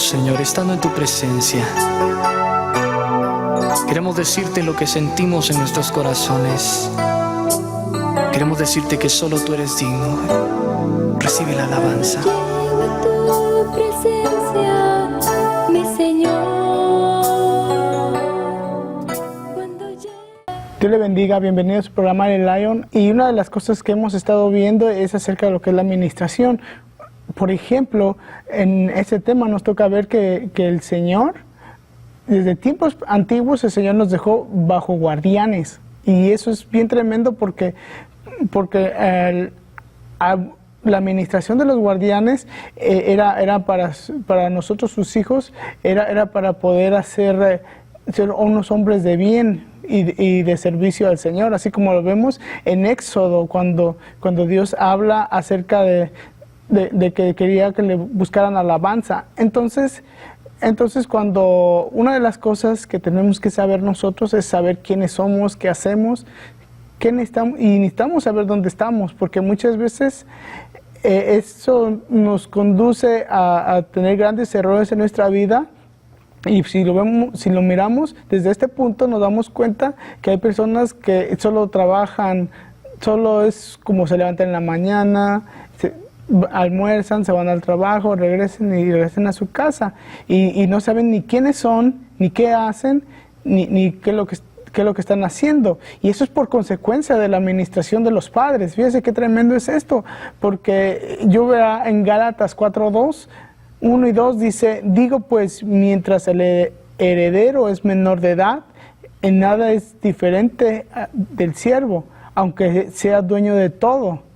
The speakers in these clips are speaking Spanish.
queremos, Señor, estando en tu presencia. Queremos decirte lo que sentimos en nuestros corazones. Queremos decirte que solo tú eres digno. Recibe la alabanza. Llego a tu presencia, mi Señor. Dios le bendiga, bienvenido a su programa de Lion. Y una de las cosas que hemos estado viendo es acerca de lo que es la administración. Por ejemplo, en ese tema nos toca ver que el Señor, desde tiempos antiguos, el Señor nos dejó bajo guardianes. Y eso es bien tremendo porque la administración de los guardianes era para nosotros, sus hijos, era para poder ser unos hombres de bien y de servicio al Señor, así como lo vemos en Éxodo, cuando Dios habla acerca de que quería que le buscaran alabanza. Entonces, cuando una de las cosas que tenemos que saber nosotros es saber quiénes somos, qué hacemos, qué necesitamos, y necesitamos saber dónde estamos, porque muchas veces eso nos conduce a tener grandes errores en nuestra vida. Y si lo miramos desde este punto, nos damos cuenta que hay personas que solo trabajan, solo es como se levantan en la mañana, almuerzan, se van al trabajo, regresan a su casa y no saben ni quiénes son, ni qué hacen, ni qué es lo que están haciendo. Y eso es por consecuencia de la administración de los padres. Fíjese qué tremendo es esto, porque yo veo en Gálatas 4:2, 1 y 2 dice: digo pues, mientras el heredero es menor de edad, en nada es diferente del siervo, aunque sea dueño de todo.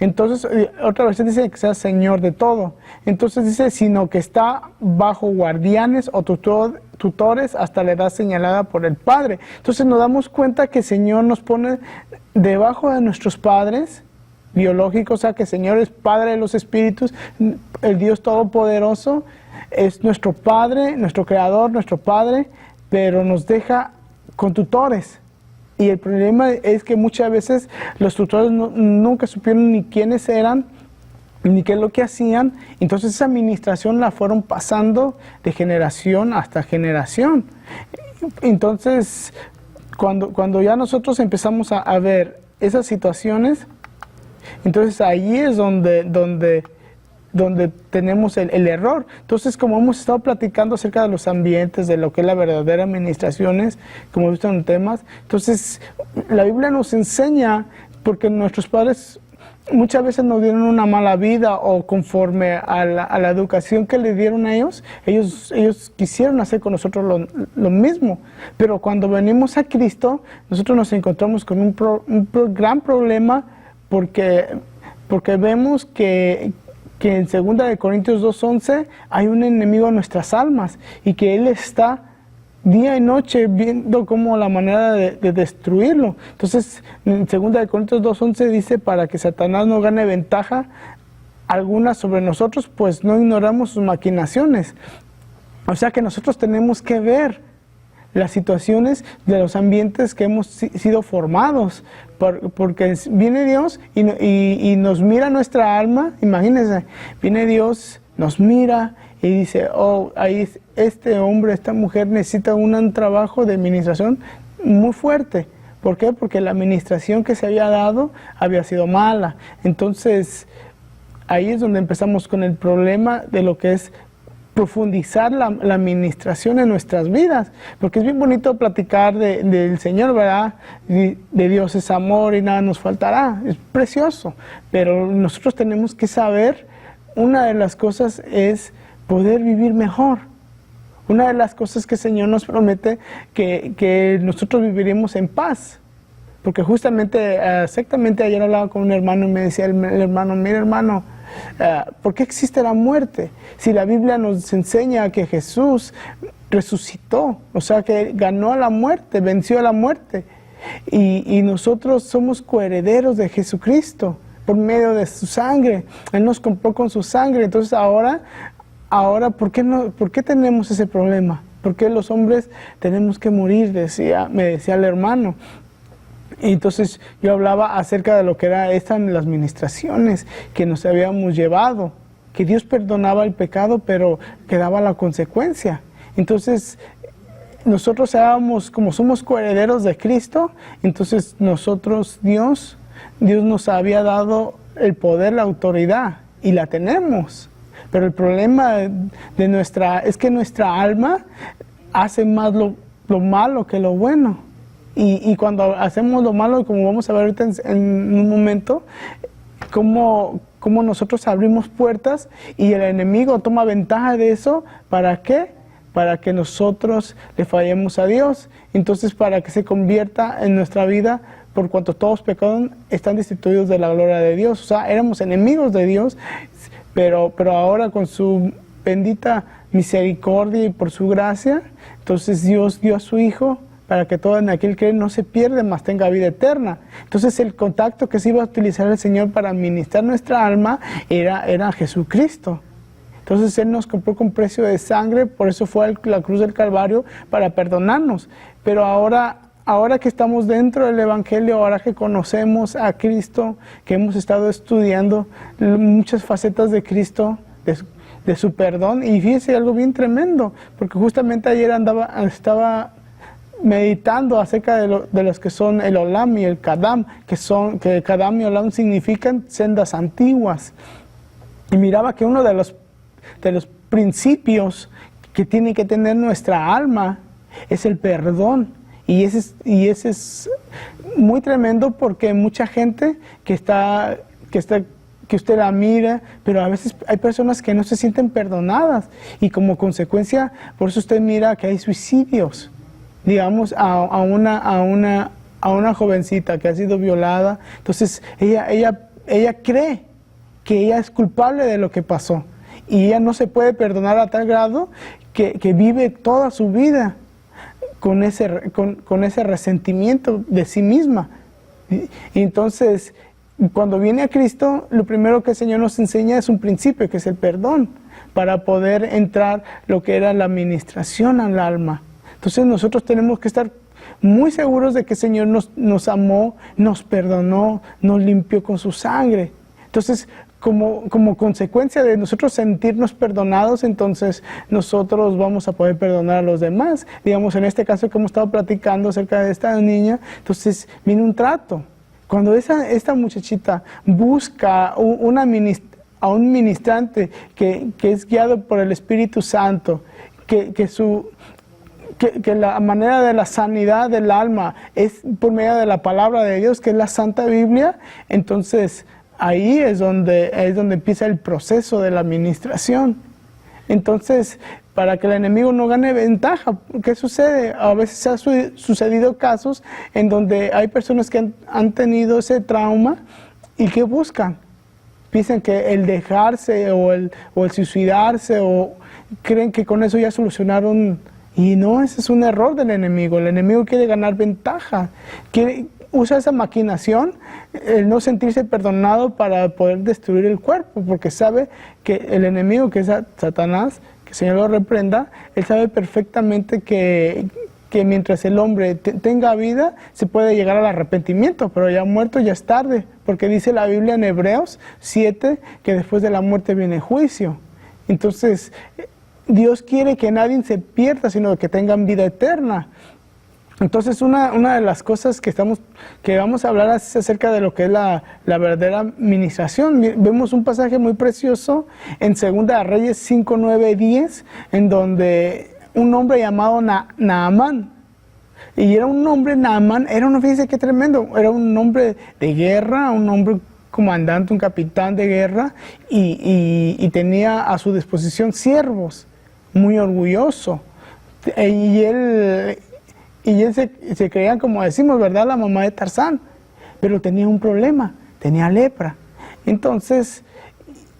Entonces, otra versión dice que sea señor de todo. Entonces dice, sino que está bajo guardianes o tutores hasta la edad señalada por el Padre. Entonces nos damos cuenta que el Señor nos pone debajo de nuestros padres biológicos, o sea que el Señor es Padre de los espíritus, el Dios Todopoderoso, es nuestro Padre, nuestro Creador, nuestro Padre, pero nos deja con tutores. Y el problema es que muchas veces los tutores nunca supieron ni quiénes eran, ni qué es lo que hacían. Entonces esa administración la fueron pasando de generación hasta generación. Entonces, cuando ya nosotros empezamos a ver esas situaciones, entonces ahí es donde tenemos el error. Entonces, como hemos estado platicando acerca de los ambientes, de lo que es la verdadera administración, como hemos visto en temas, entonces la Biblia nos enseña, porque nuestros padres muchas veces nos dieron una mala vida, o conforme a la educación que le dieron a ellos quisieron hacer con nosotros lo mismo. Pero cuando venimos a Cristo, nosotros nos encontramos con un gran problema, porque vemos que en 2 Corintios 2:11 hay un enemigo en nuestras almas, y que él está día y noche viendo como la manera de destruirlo. Entonces, en 2 Corintios 2:11 dice: para que Satanás no gane ventaja alguna sobre nosotros, pues no ignoramos sus maquinaciones. O sea que nosotros tenemos que ver las situaciones de los ambientes que hemos sido formados, porque viene Dios y nos mira nuestra alma. Imagínense, viene Dios, nos mira y dice: oh, ahí este hombre, esta mujer necesita un trabajo de administración muy fuerte. ¿Por qué? Porque la administración que se había dado había sido mala. Entonces, ahí es donde empezamos con el problema de lo que es profundizar la administración en nuestras vidas, porque es bien bonito platicar del Señor, ¿verdad? De Dios es amor y nada nos faltará, es precioso, pero nosotros tenemos que saber, una de las cosas es poder vivir mejor. Una de las cosas que el Señor nos promete, que nosotros viviremos en paz. Porque justamente, exactamente ayer hablaba con un hermano y me decía el hermano: mira, hermano, ¿por qué existe la muerte? Si la Biblia nos enseña que Jesús resucitó, o sea que ganó a la muerte, venció a la muerte, y nosotros somos coherederos de Jesucristo por medio de su sangre. Él nos compró con su sangre. Entonces ahora ¿por qué tenemos ese problema? ¿Por qué los hombres tenemos que morir? Me decía el hermano. Y entonces yo hablaba acerca de lo que era las administraciones que nos habíamos llevado, que Dios perdonaba el pecado, pero quedaba la consecuencia. Entonces, nosotros como somos coherederos de Cristo, entonces Dios nos había dado el poder, la autoridad, y la tenemos. Pero el problema es que nuestra alma hace más lo malo que lo bueno. Y cuando hacemos lo malo, como vamos a ver ahorita en un momento, como nosotros abrimos puertas y el enemigo toma ventaja de eso. ¿Para qué? Para que nosotros le fallemos a Dios. Entonces, para que se convierta en nuestra vida, por cuanto todos pecaron, están destituidos de la gloria de Dios. O sea, éramos enemigos de Dios, pero ahora con su bendita misericordia y por su gracia, entonces Dios dio a su Hijo para que todo en aquel que no se pierde, mas tenga vida eterna. Entonces el contacto que se iba a utilizar el Señor para ministrar nuestra alma era Jesucristo. Entonces Él nos compró con precio de sangre, por eso fue a la cruz del Calvario, para perdonarnos. Pero ahora que estamos dentro del Evangelio, ahora que conocemos a Cristo, que hemos estado estudiando muchas facetas de Cristo, de su perdón, y fíjese algo bien tremendo, porque justamente ayer estaba meditando acerca de los que son el Olam y el Kadam, que Kadam y Olam significan sendas antiguas. Y miraba que uno de los principios que tiene que tener nuestra alma es el perdón. Y ese es muy tremendo, porque mucha gente que usted la mira, pero a veces hay personas que no se sienten perdonadas, y como consecuencia, por eso usted mira que hay suicidios. Digamos, a una jovencita que ha sido violada, entonces ella cree que ella es culpable de lo que pasó, y ella no se puede perdonar a tal grado que vive toda su vida con ese resentimiento de sí misma. Y entonces, cuando viene a Cristo, lo primero que el Señor nos enseña es un principio, que es el perdón, para poder entrar lo que era la administración al alma. Entonces nosotros tenemos que estar muy seguros de que el Señor nos amó, nos perdonó, nos limpió con su sangre. Entonces, como consecuencia de nosotros sentirnos perdonados, entonces nosotros vamos a poder perdonar a los demás. Digamos, en este caso que hemos estado platicando acerca de esta niña, entonces viene un trato. Cuando esta muchachita busca a un ministrante que es guiado por el Espíritu Santo, que la manera de la sanidad del alma es por medio de la palabra de Dios, que es la Santa Biblia, entonces ahí es donde empieza el proceso de la administración. Entonces, para que el enemigo no gane ventaja, ¿qué sucede? A veces ha sucedido casos en donde hay personas que han tenido ese trauma y que buscan. Piensan que el dejarse o el suicidarse, o creen que con eso ya solucionaron. Y no, ese es un error del enemigo. El enemigo quiere ganar ventaja, usa esa maquinación, el no sentirse perdonado, para poder destruir el cuerpo, porque sabe que el enemigo, que es Satanás, que el Señor lo reprenda, él sabe perfectamente que mientras el hombre tenga vida, se puede llegar al arrepentimiento, pero ya muerto ya es tarde, porque dice la Biblia en Hebreos 7 que después de la muerte viene juicio. Entonces, Dios quiere que nadie se pierda, sino que tengan vida eterna. Entonces, una de las cosas que vamos a hablar es acerca de lo que es la verdadera administración. Vemos un pasaje muy precioso en 2 Reyes 5, 9, 10, en donde un hombre llamado Naamán, y era un hombre, Naamán, fíjense qué tremendo, era un hombre de guerra, un hombre comandante, un capitán de guerra, y tenía a su disposición siervos, muy orgulloso, y él se creía, como decimos, ¿verdad?, la mamá de Tarzán, pero tenía un problema, tenía lepra. Entonces,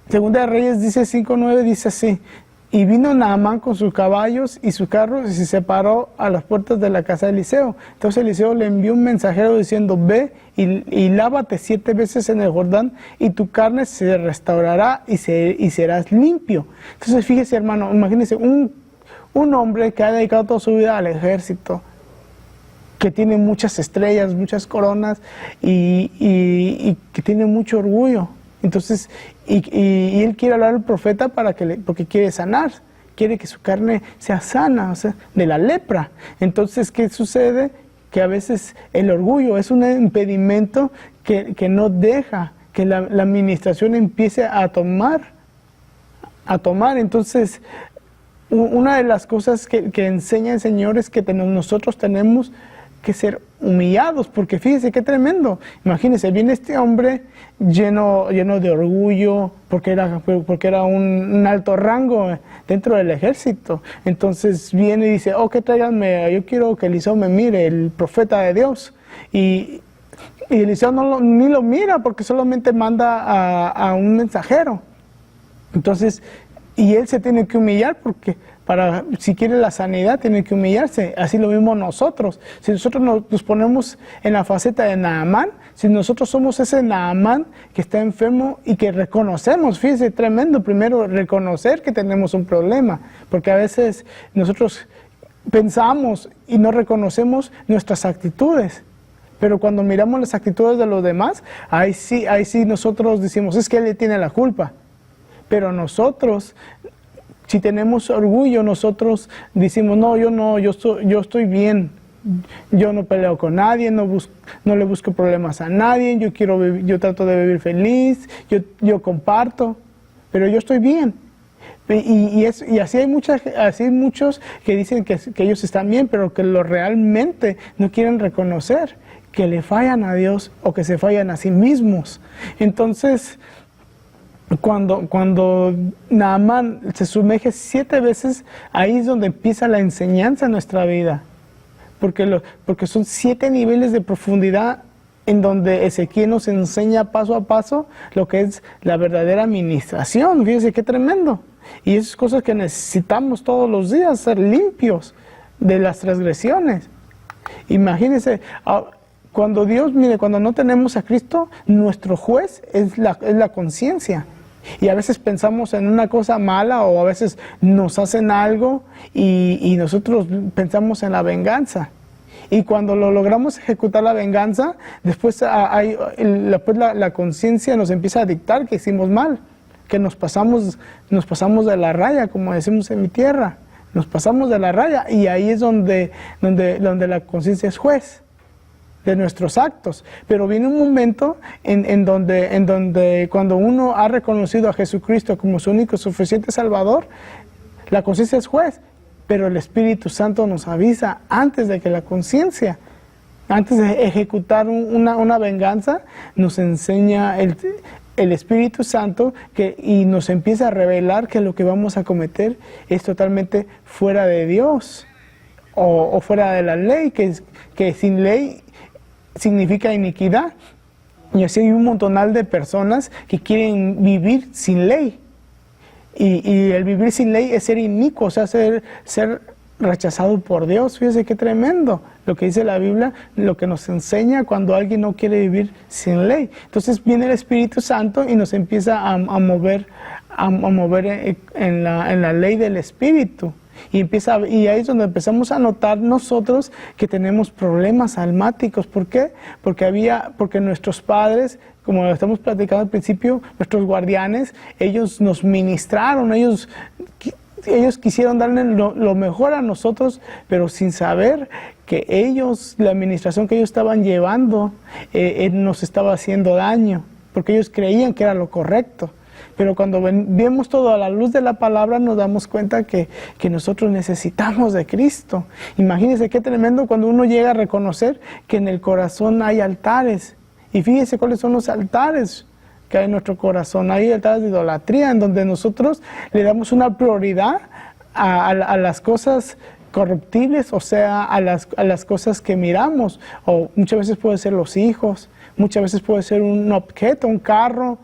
Segunda de Reyes dice 5:9, dice así: y vino Naamán con sus caballos y sus carros, y se separó a las puertas de la casa de Eliseo. Entonces Eliseo le envió un mensajero diciendo: ve y lávate 7 veces en el Jordán, y tu carne se restaurará y serás limpio. Entonces fíjese, hermano, imagínese un hombre que ha dedicado toda su vida al ejército, que tiene muchas estrellas, muchas coronas, y que tiene mucho orgullo. Entonces, y él quiere hablar al profeta porque quiere sanar, quiere que su carne sea sana, o sea, de la lepra. Entonces, ¿qué sucede? Que a veces el orgullo es un impedimento que no deja que la administración empiece a tomar. Entonces, una de las cosas que enseña el Señor es que nosotros tenemos que ser humillados, porque fíjese qué tremendo. Imagínese, viene este hombre lleno de orgullo, porque era un alto rango dentro del ejército. Entonces viene y dice, que tráiganme, yo quiero que Eliseo me mire, el profeta de Dios. Y Eliseo ni lo mira, porque solamente manda a un mensajero. Entonces, y él se tiene que humillar, porque si quiere la sanidad, tiene que humillarse. Así lo mismo nosotros. Si nosotros nos ponemos en la faceta de Naamán, si nosotros somos ese Naamán que está enfermo y que reconocemos, fíjese, tremendo, primero reconocer que tenemos un problema, porque a veces nosotros pensamos y no reconocemos nuestras actitudes. Pero cuando miramos las actitudes de los demás, ahí sí nosotros decimos, es que él tiene la culpa. Pero nosotros, si tenemos orgullo, nosotros decimos, yo estoy bien, yo no peleo con nadie, no le busco problemas a nadie, yo trato de vivir feliz, yo comparto, pero yo estoy bien. Y así hay muchos que dicen que ellos están bien, pero que realmente no quieren reconocer que le fallan a Dios o que se fallan a sí mismos. Entonces, cuando Naamán se sumerge 7 veces, ahí es donde empieza la enseñanza en nuestra vida. Porque son 7 niveles de profundidad en donde Ezequiel nos enseña paso a paso lo que es la verdadera administración. Fíjense qué tremendo. Y esas cosas que necesitamos todos los días, ser limpios de las transgresiones. Imagínense, cuando no tenemos a Cristo, nuestro juez es la conciencia. Y a veces pensamos en una cosa mala, o a veces nos hacen algo y nosotros pensamos en la venganza. Y cuando lo logramos ejecutar la venganza, después la conciencia nos empieza a dictar que hicimos mal, que nos pasamos de la raya, como decimos en mi tierra. Nos pasamos de la raya, y ahí es donde la conciencia es juez de nuestros actos. Pero viene un momento en donde cuando uno ha reconocido a Jesucristo como su único suficiente Salvador, la conciencia es juez, pero el Espíritu Santo nos avisa antes de que la conciencia, antes de ejecutar una venganza, nos enseña el Espíritu Santo y nos empieza a revelar que lo que vamos a cometer es totalmente fuera de Dios o fuera de la ley, que sin ley significa iniquidad. Y así hay un montonal de personas que quieren vivir sin ley. Y el vivir sin ley es ser inicuo, o sea, ser rechazado por Dios. Fíjese qué tremendo lo que dice la Biblia, lo que nos enseña cuando alguien no quiere vivir sin ley. Entonces viene el Espíritu Santo y nos empieza a mover en la ley del Espíritu. Y ahí es donde empezamos a notar nosotros que tenemos problemas almáticos. ¿Por qué? Porque nuestros padres, como lo estamos platicando al principio, nuestros guardianes, ellos nos ministraron, ellos quisieron darle lo mejor a nosotros, pero sin saber que la administración que ellos estaban llevando, nos estaba haciendo daño, porque ellos creían que era lo correcto. Pero cuando vemos todo a la luz de la palabra, nos damos cuenta que nosotros necesitamos de Cristo. Imagínense qué tremendo cuando uno llega a reconocer que en el corazón hay altares. Y fíjense cuáles son los altares que hay en nuestro corazón. Hay altares de idolatría, en donde nosotros le damos una prioridad a las cosas corruptibles, o sea, a las cosas que miramos. O muchas veces puede ser los hijos, muchas veces puede ser un objeto, un carro,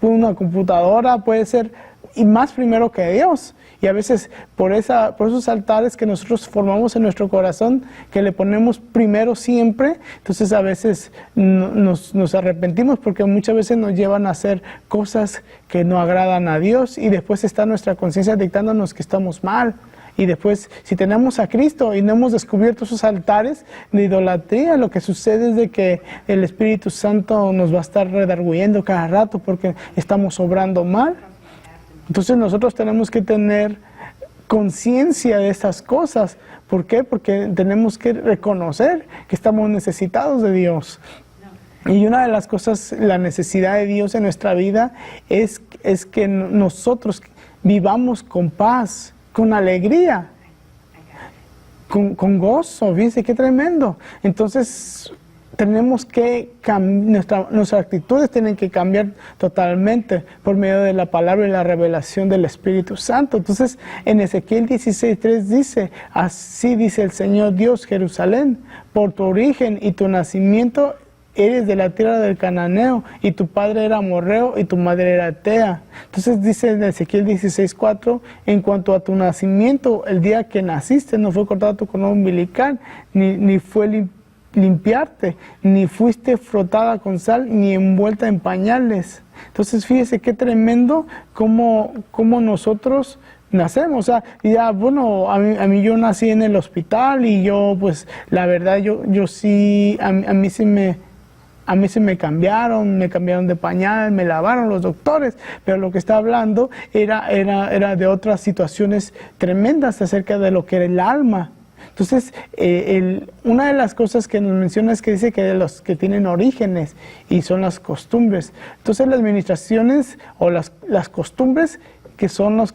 una computadora, puede ser, y más primero que Dios. Y a veces por esos altares que nosotros formamos en nuestro corazón, que le ponemos primero siempre, entonces a veces nos arrepentimos, porque muchas veces nos llevan a hacer cosas que no agradan a Dios, y después está nuestra conciencia dictándonos que estamos mal. Y después, si tenemos a Cristo y no hemos descubierto esos altares de idolatría, lo que sucede es de que el Espíritu Santo nos va a estar redarguyendo cada rato porque estamos obrando mal. Entonces nosotros tenemos que tener conciencia de estas cosas. ¿Por qué? Porque tenemos que reconocer que estamos necesitados de Dios. Y una de las cosas, la necesidad de Dios en nuestra vida es que nosotros vivamos con paz, con alegría, con gozo. Fíjense qué tremendo. Entonces tenemos que nuestras actitudes tienen que cambiar totalmente por medio de la palabra y la revelación del Espíritu Santo. Entonces en Ezequiel 16:3 dice, así dice el Señor Dios, Jerusalén, por tu origen y tu nacimiento eres de la tierra del cananeo, y tu padre era amorreo y tu madre era atea. Entonces dice en Ezequiel 16:4, en cuanto a tu nacimiento, el día que naciste no fue cortado tu cordón umbilical, ni fue limpiarte, ni fuiste frotada con sal, ni envuelta en pañales. Entonces fíjese qué tremendo cómo nosotros nacemos. O sea, ya, bueno, a mí yo nací en el hospital y yo, pues, la verdad, yo sí, a mí sí me cambiaron de pañal, me lavaron los doctores, pero lo que está hablando era de otras situaciones tremendas acerca de lo que era el alma. Entonces, una de las cosas que nos menciona es que dice que de los que tienen orígenes y son las costumbres. Entonces, las administraciones o las costumbres que son lo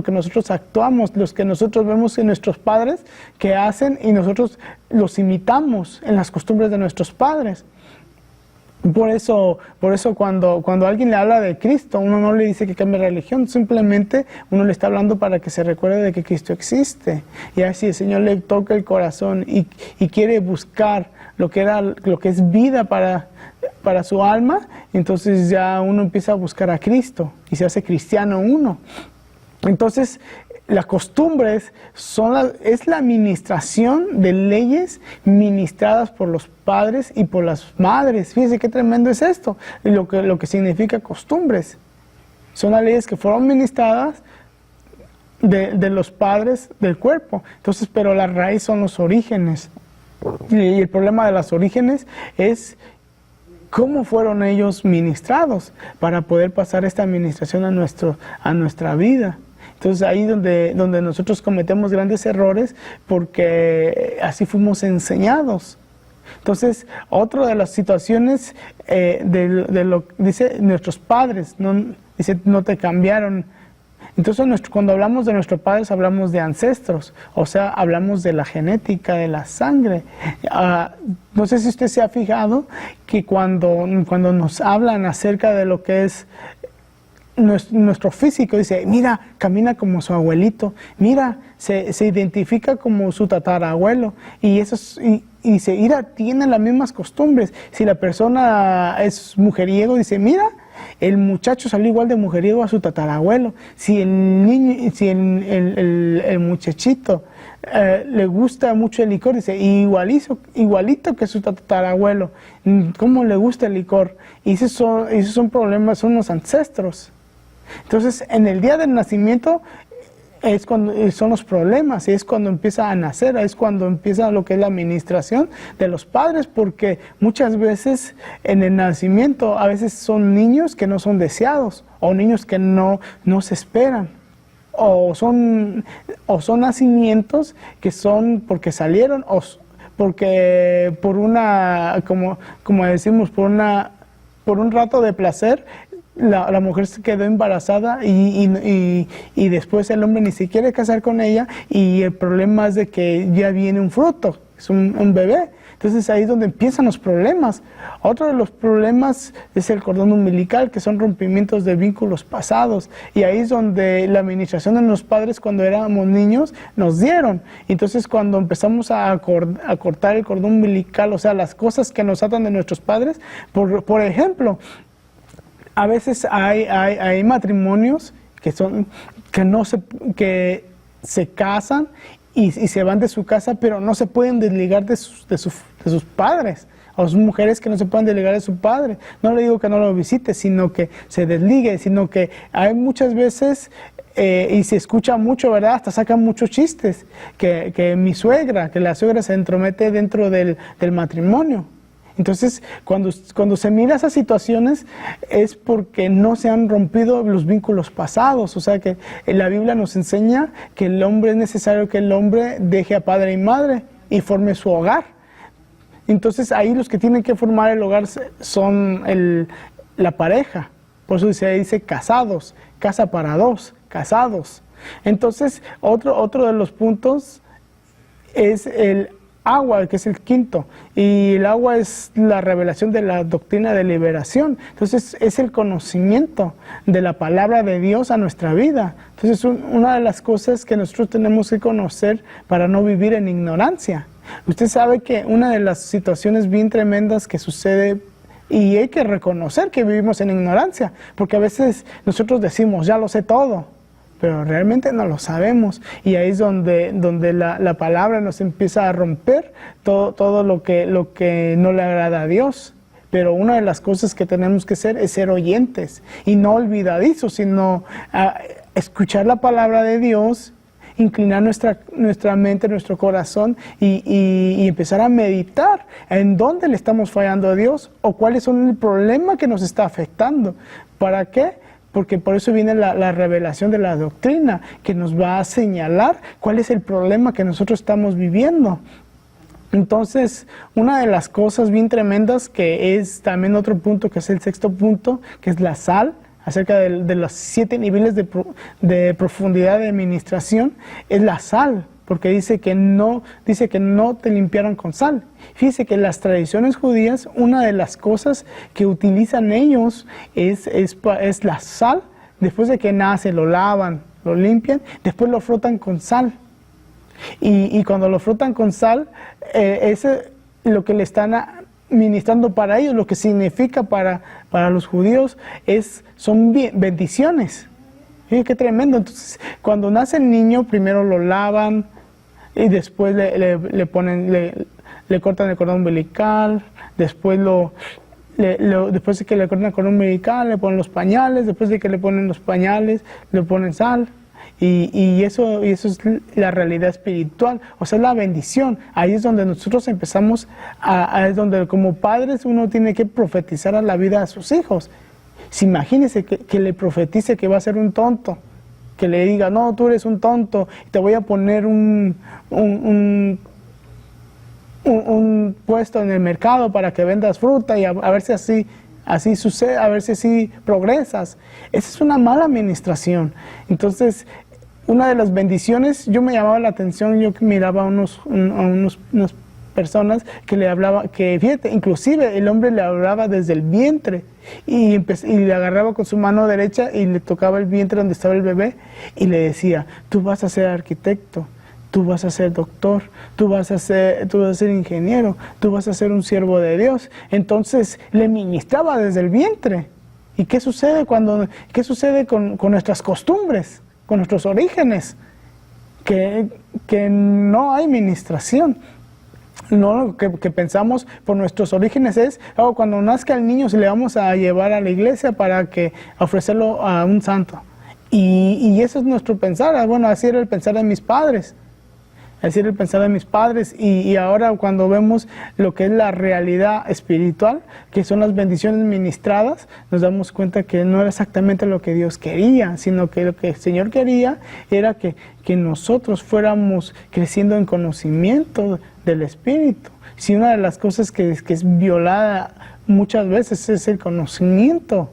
que nosotros actuamos, los que nosotros vemos en nuestros padres que hacen y nosotros los imitamos en las costumbres de nuestros padres. Por eso cuando alguien le habla de Cristo, uno no le dice que cambie religión, simplemente uno le está hablando para que se recuerde de que Cristo existe. Y así el Señor le toca el corazón y quiere buscar lo que es vida para su alma, entonces ya uno empieza a buscar a Cristo y se hace cristiano uno. Entonces, las costumbres es la administración de leyes ministradas por los padres y por las madres. Fíjense qué tremendo es esto, lo que significa costumbres. Son las leyes que fueron ministradas de los padres del cuerpo. Entonces, pero la raíz son los orígenes. Y el problema de los orígenes es cómo fueron ellos ministrados para poder pasar esta administración a nuestra vida. Entonces ahí donde nosotros cometemos grandes errores porque así fuimos enseñados. Entonces, otra de las situaciones de lo dice nuestros padres, no te cambiaron. Entonces cuando hablamos de nuestros padres hablamos de ancestros, o sea, hablamos de la genética, de la sangre. No sé si usted se ha fijado que cuando nos hablan acerca de lo que es nuestro físico, dice, mira, camina como su abuelito, mira, se identifica como su tatarabuelo, y dice, mira, tiene las mismas costumbres. Si la persona es mujeriego, dice, mira, el muchacho salió igual de mujeriego a su tatarabuelo. Si el niño, si el muchachito le gusta mucho el licor, dice, igualito que su tatarabuelo, ¿cómo le gusta el licor? Y esos son problemas, son los ancestros. Entonces, en el día del nacimiento es cuando son los problemas, es cuando empieza a nacer, es cuando empieza lo que es la administración de los padres, porque muchas veces en el nacimiento a veces son niños que no son deseados, o niños que no se esperan, o son nacimientos que son porque salieron, o porque por una, como decimos, por un rato de placer, la mujer se quedó embarazada y después el hombre ni se quiere casar con ella, y el problema es de que ya viene un fruto, es un bebé. Entonces ahí es donde empiezan los problemas. Otro de los problemas es el cordón umbilical, que son rompimientos de vínculos pasados, y ahí es donde la administración de los padres cuando éramos niños nos dieron. Entonces cuando empezamos a cortar el cordón umbilical, o sea, las cosas que nos atan de nuestros padres, por ejemplo, a veces hay matrimonios que se casan y se van de su casa, pero no se pueden desligar de sus padres. O son mujeres que no se pueden desligar de su padre. No le digo que no lo visite, sino que se desligue, sino que hay muchas veces y se escucha mucho, ¿verdad? Hasta sacan muchos chistes, que mi suegra, que la suegra se entromete dentro del matrimonio. Entonces, cuando se mira esas situaciones es porque no se han rompido los vínculos pasados. O sea que la Biblia nos enseña que es necesario que el hombre deje a padre y madre y forme su hogar. Entonces ahí los que tienen que formar el hogar son la pareja. Por eso se dice casados, casa para dos, casados. Entonces otro de los puntos es el agua, que es el quinto, y el agua es la revelación de la doctrina de liberación. Entonces es el conocimiento de la palabra de Dios a nuestra vida. Entonces una de las cosas que nosotros tenemos que conocer para no vivir en ignorancia. Usted sabe que una de las situaciones bien tremendas que sucede, y hay que reconocer que vivimos en ignorancia, porque a veces nosotros decimos, ya lo sé todo, pero realmente no lo sabemos, y ahí es donde la palabra nos empieza a romper todo lo que no le agrada a Dios. Pero una de las cosas que tenemos que hacer es ser oyentes, y no olvidadizos, sino escuchar la palabra de Dios, inclinar nuestra mente, nuestro corazón y empezar a meditar en dónde le estamos fallando a Dios o cuáles son el problema que nos está afectando. ¿Para qué? Porque por eso viene la revelación de la doctrina, que nos va a señalar cuál es el problema que nosotros estamos viviendo. Entonces, una de las cosas bien tremendas, que es también otro punto, que es el sexto punto, que es la sal, acerca de los 7 niveles de profundidad de administración, es la sal, porque dice que no te limpiaron con sal. Fíjese que en las tradiciones judías, una de las cosas que utilizan ellos es la sal. Después de que nace, lo lavan, lo limpian, después lo frotan con sal. Y cuando lo frotan con sal, lo que le están ministrando para ellos, lo que significa para los judíos son bendiciones. Fíjate qué tremendo. Entonces, cuando nace el niño, primero lo lavan y después le cortan el cordón umbilical, después después de que le cortan el cordón umbilical, le ponen los pañales, después de que le ponen los pañales, le ponen sal. Y eso es la realidad espiritual, o sea, la bendición. Ahí es donde nosotros empezamos, es donde como padres uno tiene que profetizar a la vida de sus hijos. Si imagínese que le profetice que va a ser un tonto, que le diga, no, tú eres un tonto, te voy a poner un puesto en el mercado para que vendas fruta y a ver si así sucede, a ver si así progresas. Esa es una mala administración. Entonces, una de las bendiciones, yo me llamaba la atención, yo que miraba a unas personas que le hablaba, que fíjate, inclusive el hombre le hablaba desde el vientre y le agarraba con su mano derecha y le tocaba el vientre donde estaba el bebé y le decía, tú vas a ser arquitecto, tú vas a ser doctor, tú vas a ser ingeniero, tú vas a ser un siervo de Dios. Entonces le ministraba desde el vientre. ¿Y qué sucede con nuestras costumbres, con nuestros orígenes? Que no hay ministración. No, que pensamos por nuestros orígenes es, cuando nazca el niño se le vamos a llevar a la iglesia para ofrecerlo a un santo. Y eso es nuestro pensar. Bueno, así era el pensar de mis padres. Así era el pensar de mis padres. Y ahora cuando vemos lo que es la realidad espiritual, que son las bendiciones ministradas, nos damos cuenta que no era exactamente lo que Dios quería, sino que lo que el Señor quería era que nosotros fuéramos creciendo en conocimiento del Espíritu. Si una de las cosas que es violada muchas veces es el conocimiento.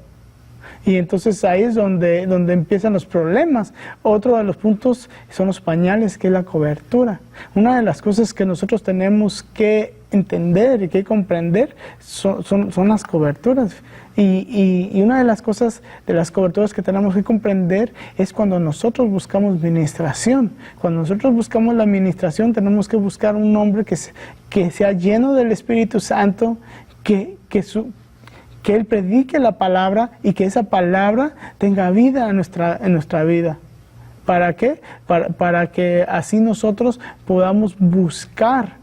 Y entonces ahí es donde empiezan los problemas. Otro de los puntos son los pañales, que es la cobertura. Una de las cosas que nosotros tenemos que entender y que comprender son las coberturas. Y una de las cosas de las coberturas que tenemos que comprender es cuando nosotros buscamos ministración. Cuando nosotros buscamos la ministración, tenemos que buscar un hombre que sea lleno del Espíritu Santo, que Él predique la palabra y que esa palabra tenga vida en nuestra vida. ¿Para qué? Para que así nosotros podamos buscar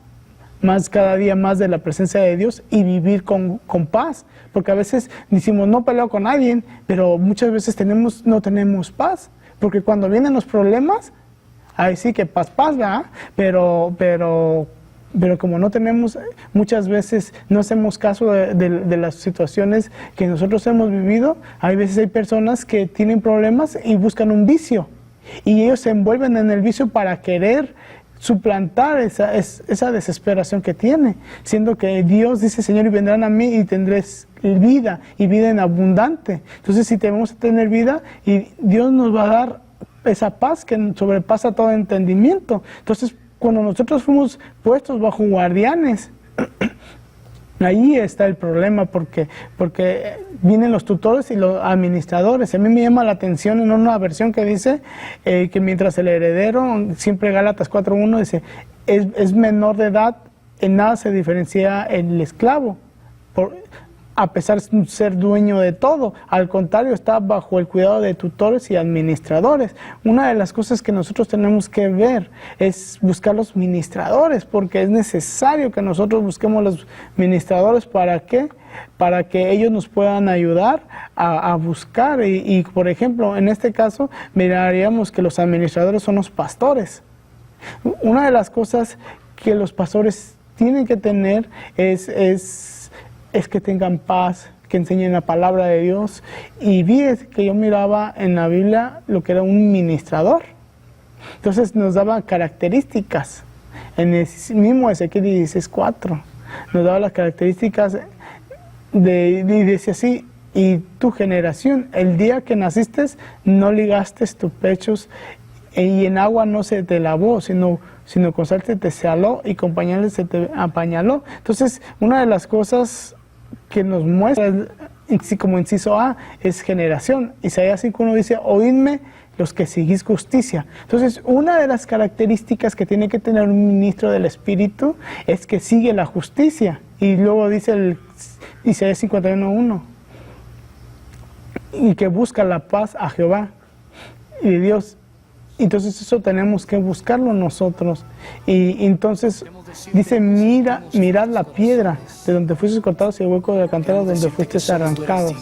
más cada día más de la presencia de Dios y vivir con paz. Porque a veces decimos, no peleo con nadie, pero muchas veces no tenemos paz. Porque cuando vienen los problemas, ahí sí que paz, ¿verdad? Pero como no tenemos, muchas veces no hacemos caso de las situaciones que nosotros hemos vivido, hay veces hay personas que tienen problemas y buscan un vicio. Y ellos se envuelven en el vicio para querer suplantar esa desesperación que tiene, siendo que Dios dice, Señor, y vendrán a mí y tendréis vida, y vida en abundante. Entonces, si tenemos que tener vida, y Dios nos va a dar esa paz que sobrepasa todo entendimiento. Entonces, cuando nosotros fuimos puestos bajo guardianes, ahí está el problema, porque vienen los tutores y los administradores. A mí me llama la atención en una versión que dice que mientras el heredero, siempre Gálatas 4:1 dice, es menor de edad, en nada se diferencia el esclavo, a pesar de ser dueño de todo. Al contrario, está bajo el cuidado de tutores y administradores. Una de las cosas que nosotros tenemos que ver es buscar los ministradores, porque es necesario que nosotros busquemos los ministradores. ¿Para qué? Para que ellos nos puedan ayudar a buscar. Y, por ejemplo, en este caso, miraríamos que los administradores son los pastores. Una de las cosas que los pastores tienen que tener es que tengan paz, que enseñen la palabra de Dios. Y vi que yo miraba en la Biblia lo que era un ministrador. Entonces nos daba características. En el mismo Ezequiel 16:4 nos daba las características y decía así, y tu generación, el día que naciste, no ligaste tus pechos y en agua no se te lavó, sino con sal se te saló y con pañales se te apañaló. Entonces, una de las cosas que nos muestra, como inciso A, es generación. Isaías 5:1 dice, oídme los que seguís justicia. Entonces, una de las características que tiene que tener un ministro del Espíritu es que sigue la justicia. Y luego dice Isaías 51:1, y que busca la paz a Jehová y de Dios. Entonces eso tenemos que buscarlo nosotros. Y entonces dice, mirad la piedra de donde fuiste cortados y el hueco de la cantera donde fuiste arrancados.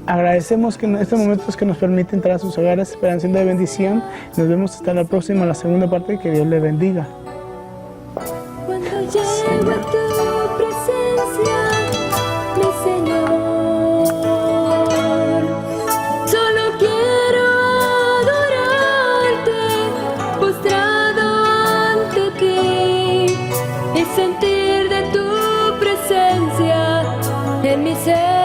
Agradecemos que en estos momentos que nos permite entrar a sus hogares, esperanza de bendición. Nos vemos hasta la próxima, la segunda parte. Que Dios le bendiga. Cuando llego a tu presencia, mi Señor, solo quiero adorarte, postrado ante ti, y sentir de tu presencia en mi ser.